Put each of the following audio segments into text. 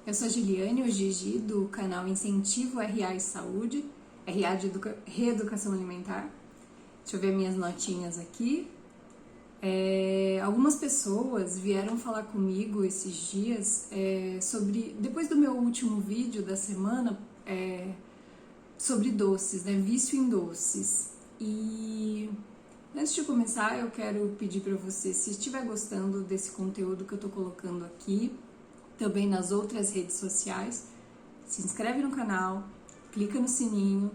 Eu sou a Giliane, o Gigi, do canal Incentivo RA e Saúde, RA de Reeducação Alimentar. Deixa eu ver minhas notinhas aqui. Algumas pessoas vieram falar comigo esses dias sobre, depois do meu último vídeo da semana, sobre doces, né? Vício em doces. E antes de começar, eu quero pedir para você, se estiver gostando desse conteúdo que eu tô colocando aqui, também nas outras redes sociais, se inscreve no canal, clica no sininho,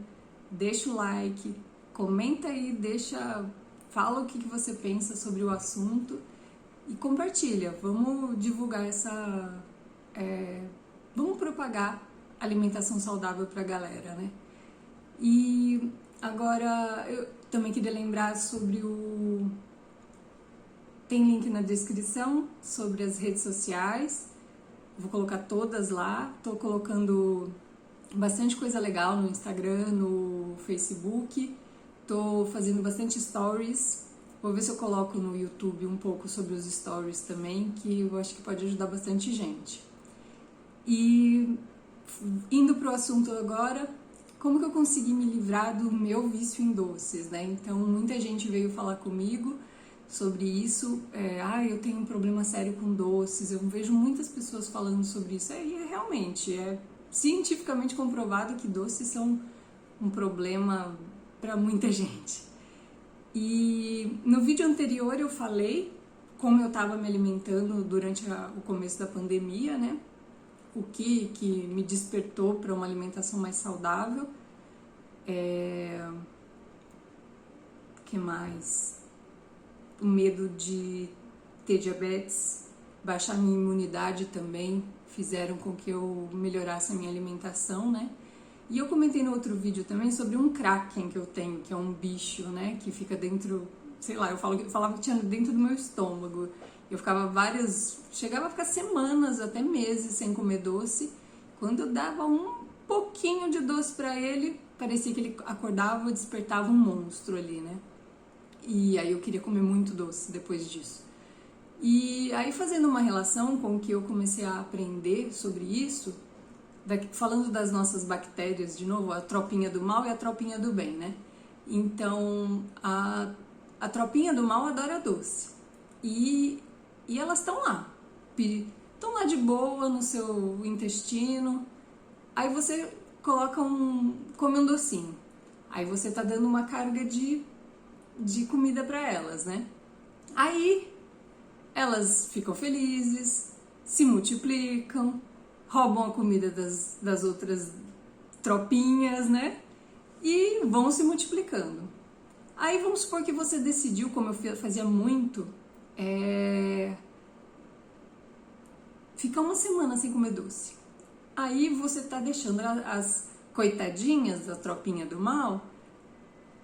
deixa o like, comenta aí, fala o que você pensa sobre o assunto e compartilha. Vamos divulgar vamos propagar alimentação saudável pra galera, né? E agora eu também queria lembrar sobre tem link na descrição sobre as redes sociais. Vou colocar todas lá, tô colocando bastante coisa legal no Instagram, no Facebook, tô fazendo bastante stories, vou ver se eu coloco no YouTube um pouco sobre os stories também, que eu acho que pode ajudar bastante gente. E indo pro assunto agora, como que eu consegui me livrar do meu vício em doces, né? Então muita gente veio falar comigo sobre isso, eu tenho um problema sério com doces, eu vejo muitas pessoas falando sobre isso, realmente, é cientificamente comprovado que doces são um problema para muita gente. E no vídeo anterior eu falei como eu estava me alimentando durante o começo da pandemia, né? O que me despertou para uma alimentação mais saudável. Que mais? O medo de ter diabetes, baixar minha imunidade também, fizeram com que eu melhorasse a minha alimentação, né? E eu comentei no outro vídeo também sobre um kraken que eu tenho, que é um bicho, né? Que fica dentro, sei lá, eu falava que tinha dentro do meu estômago. Eu chegava a ficar semanas, até meses sem comer doce. Quando eu dava um pouquinho de doce pra ele, parecia que ele acordava e despertava um monstro ali, né? E aí eu queria comer muito doce depois disso. E aí fazendo uma relação com o que eu comecei a aprender sobre isso, falando das nossas bactérias, de novo, a tropinha do mal e a tropinha do bem, né? Então, a tropinha do mal adora doce. E elas estão lá de boa no seu intestino. Aí você come um docinho. Aí você tá dando uma carga de comida para elas, né? Aí elas ficam felizes, se multiplicam, roubam a comida das outras tropinhas, né? E vão se multiplicando. Aí vamos supor que você decidiu, como eu fazia muito, ficar uma semana sem comer doce. Aí você tá deixando as coitadinhas da tropinha do mal,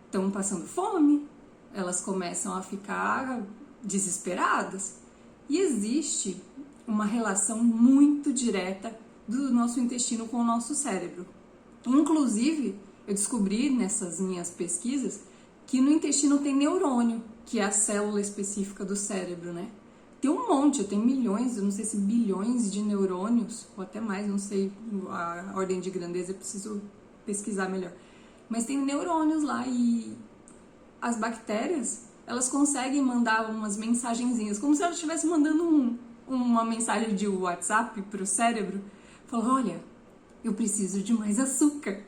estão passando fome, elas começam a ficar desesperadas. E existe uma relação muito direta do nosso intestino com o nosso cérebro. Inclusive, eu descobri nessas minhas pesquisas que no intestino tem neurônio, que é a célula específica do cérebro, né? Tem um monte, tem milhões, eu não sei se bilhões de neurônios, ou até mais, não sei a ordem de grandeza, eu preciso pesquisar melhor. Mas tem neurônios lá e as bactérias, elas conseguem mandar umas mensagenzinhas, como se elas estivessem mandando uma mensagem de WhatsApp para o cérebro, falando, olha, eu preciso de mais açúcar,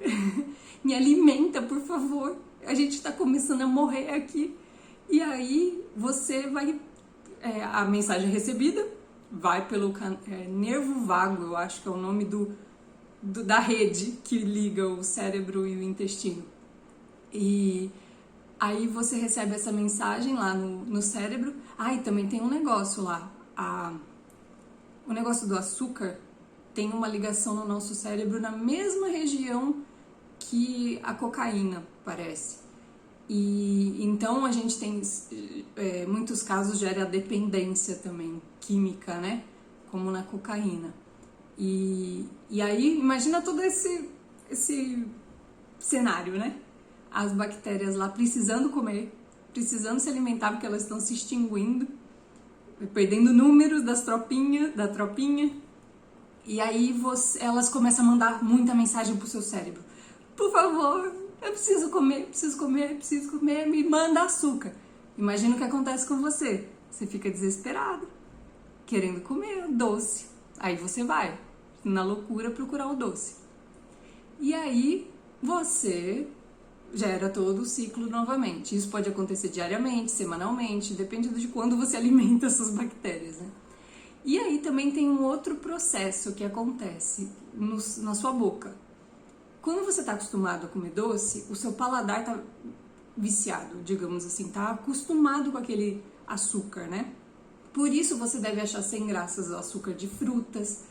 me alimenta, por favor, a gente está começando a morrer aqui. E aí você vai, a mensagem recebida vai pelo nervo vago, eu acho que é o nome da rede que liga o cérebro e o intestino. E aí você recebe essa mensagem lá no cérebro. E também tem um negócio lá. O negócio do açúcar tem uma ligação no nosso cérebro na mesma região que a cocaína, parece. E então a gente tem muitos casos gera dependência também, química, né? Como na cocaína. E aí, imagina todo esse cenário, né? As bactérias lá precisando comer, precisando se alimentar porque elas estão se extinguindo, perdendo números da tropinha, E aí elas começam a mandar muita mensagem pro seu cérebro. Por favor, eu preciso comer, preciso comer, preciso comer, me manda açúcar. Imagina o que acontece com você. Você fica desesperado, querendo comer doce. Aí você vai, na loucura, procurar o doce. E aí você gera todo o ciclo novamente. Isso pode acontecer diariamente, semanalmente, depende de quando você alimenta essas bactérias, né? E aí também tem um outro processo que acontece na sua boca. Quando você está acostumado a comer doce, o seu paladar está viciado, digamos assim, tá acostumado com aquele açúcar, né? Por isso você deve achar sem graça o açúcar de frutas.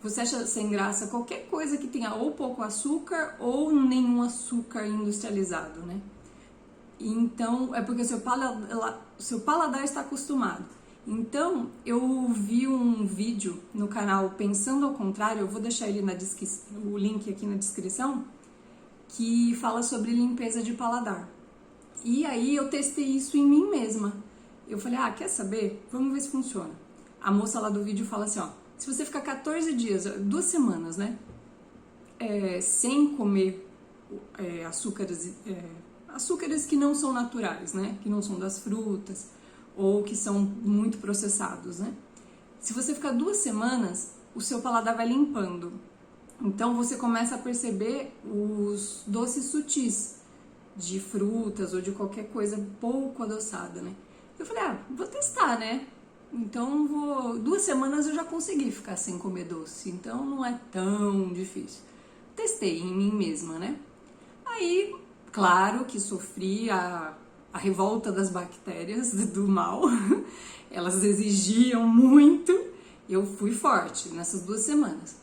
Você acha sem graça qualquer coisa que tenha ou pouco açúcar ou nenhum açúcar industrializado, né? Então, é porque o seu paladar está acostumado. Então, eu vi um vídeo no canal Pensando ao Contrário, eu vou deixar ele o link aqui na descrição, que fala sobre limpeza de paladar. E aí eu testei isso em mim mesma. Eu falei, quer saber? Vamos ver se funciona. A moça lá do vídeo fala assim, ó, se você ficar 14 dias, 2 semanas, né, sem comer açúcares que não são naturais, né, que não são das frutas, ou que são muito processados, né? Se você ficar 2 semanas, o seu paladar vai limpando. Então você começa a perceber os doces sutis de frutas ou de qualquer coisa pouco adoçada, né? Eu falei, vou testar, né? Então 2 semanas eu já consegui ficar sem comer doce, então não é tão difícil. Testei em mim mesma, né? Aí, claro que sofri a revolta das bactérias do mal, elas exigiam muito, eu fui forte nessas 2 semanas.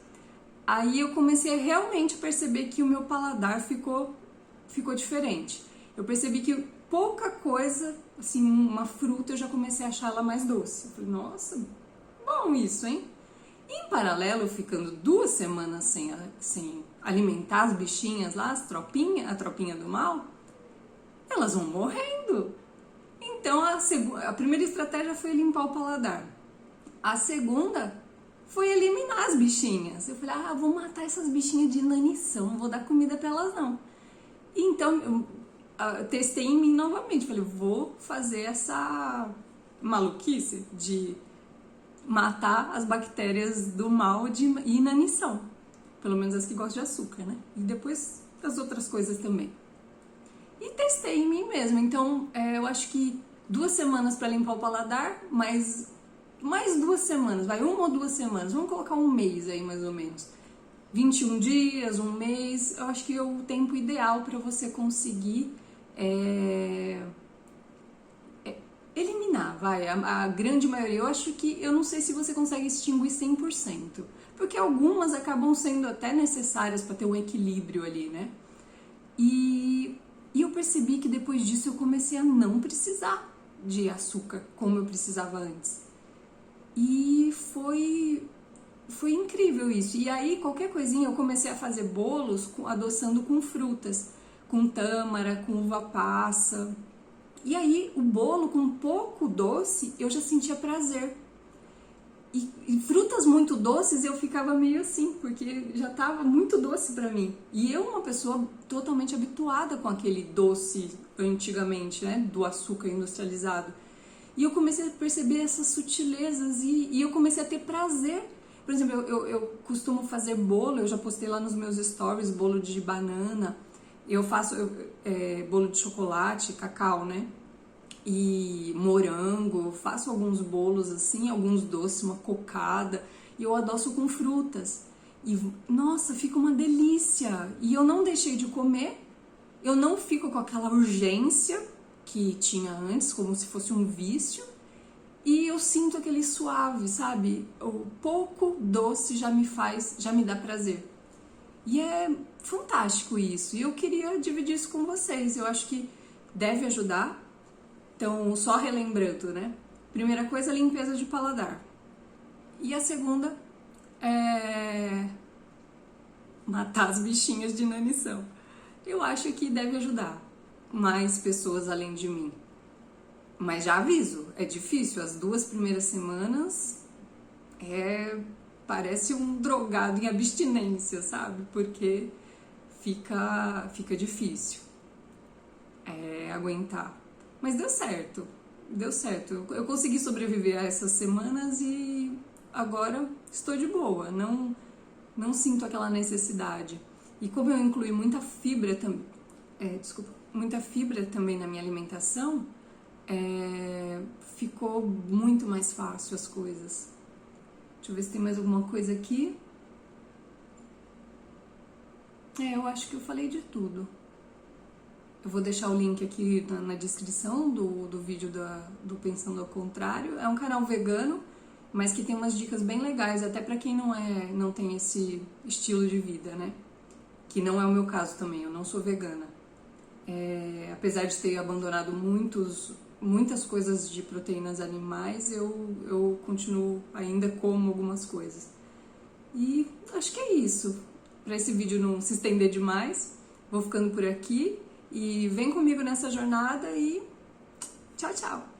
Aí eu comecei a realmente perceber que o meu paladar ficou diferente. Eu percebi que pouca coisa, assim, uma fruta, eu já comecei a achar ela mais doce. Eu falei, nossa, bom isso, hein? Em paralelo, ficando 2 semanas sem alimentar as bichinhas lá, a tropinha do mal, elas vão morrendo. Então a primeira estratégia foi limpar o paladar. A segunda foi eliminar as bichinhas. Eu falei, vou matar essas bichinhas de inanição, não vou dar comida para elas não. Então eu testei em mim novamente, falei, vou fazer essa maluquice de matar as bactérias do mal de inanição. Pelo menos as que gostam de açúcar, né? E depois as outras coisas também. E testei em mim mesma. Então, eu acho que 2 semanas para limpar o paladar, mais 2 semanas, vai 1 ou 2 semanas, vamos colocar um mês aí mais ou menos. 21 dias, um mês, eu acho que é o tempo ideal para você conseguir eliminar, a grande maioria. Eu acho que, eu não sei se você consegue extinguir 100%, porque algumas acabam sendo até necessárias para ter um equilíbrio ali, né? E eu percebi que depois disso eu comecei a não precisar de açúcar como eu precisava antes. E foi incrível isso. E aí, qualquer coisinha, eu comecei a fazer bolos adoçando com frutas, com tâmara, com uva passa. E aí, o bolo com pouco doce, eu já sentia prazer. E frutas muito doces, eu ficava meio assim, porque já estava muito doce para mim. E eu, uma pessoa totalmente habituada com aquele doce antigamente, né, do açúcar industrializado. E eu comecei a perceber essas sutilezas e eu comecei a ter prazer. Por exemplo, eu costumo fazer bolo, eu já postei lá nos meus stories, bolo de banana. Eu faço bolo de chocolate, cacau, né? E morango, faço alguns bolos assim, alguns doces, uma cocada, e eu adoço com frutas. E, nossa, fica uma delícia! E eu não deixei de comer, eu não fico com aquela urgência que tinha antes, como se fosse um vício, e eu sinto aquele suave, sabe? O pouco doce já me dá prazer. E é fantástico isso, e eu queria dividir isso com vocês, eu acho que deve ajudar. Então, só relembrando, né? Primeira coisa, limpeza de paladar. E a segunda é matar as bichinhas de inanição. Eu acho que deve ajudar mais pessoas além de mim. Mas já aviso, é difícil. As 2 primeiras semanas parece um drogado em abstinência, sabe? Porque fica difícil aguentar. Mas deu certo, deu certo. Eu consegui sobreviver a essas semanas e agora estou de boa, não sinto aquela necessidade. E como eu incluí muita fibra também na minha alimentação, ficou muito mais fácil as coisas. Deixa eu ver se tem mais alguma coisa aqui. Eu acho que eu falei de tudo. Eu vou deixar o link aqui na descrição do vídeo do Pensando ao Contrário. É um canal vegano, mas que tem umas dicas bem legais, até pra quem não tem esse estilo de vida, né? Que não é o meu caso também, eu não sou vegana. Apesar de ter abandonado muitas coisas de proteínas animais, eu continuo, ainda como algumas coisas. E acho que é isso. Para esse vídeo não se estender demais, vou ficando por aqui e vem comigo nessa jornada e tchau, tchau!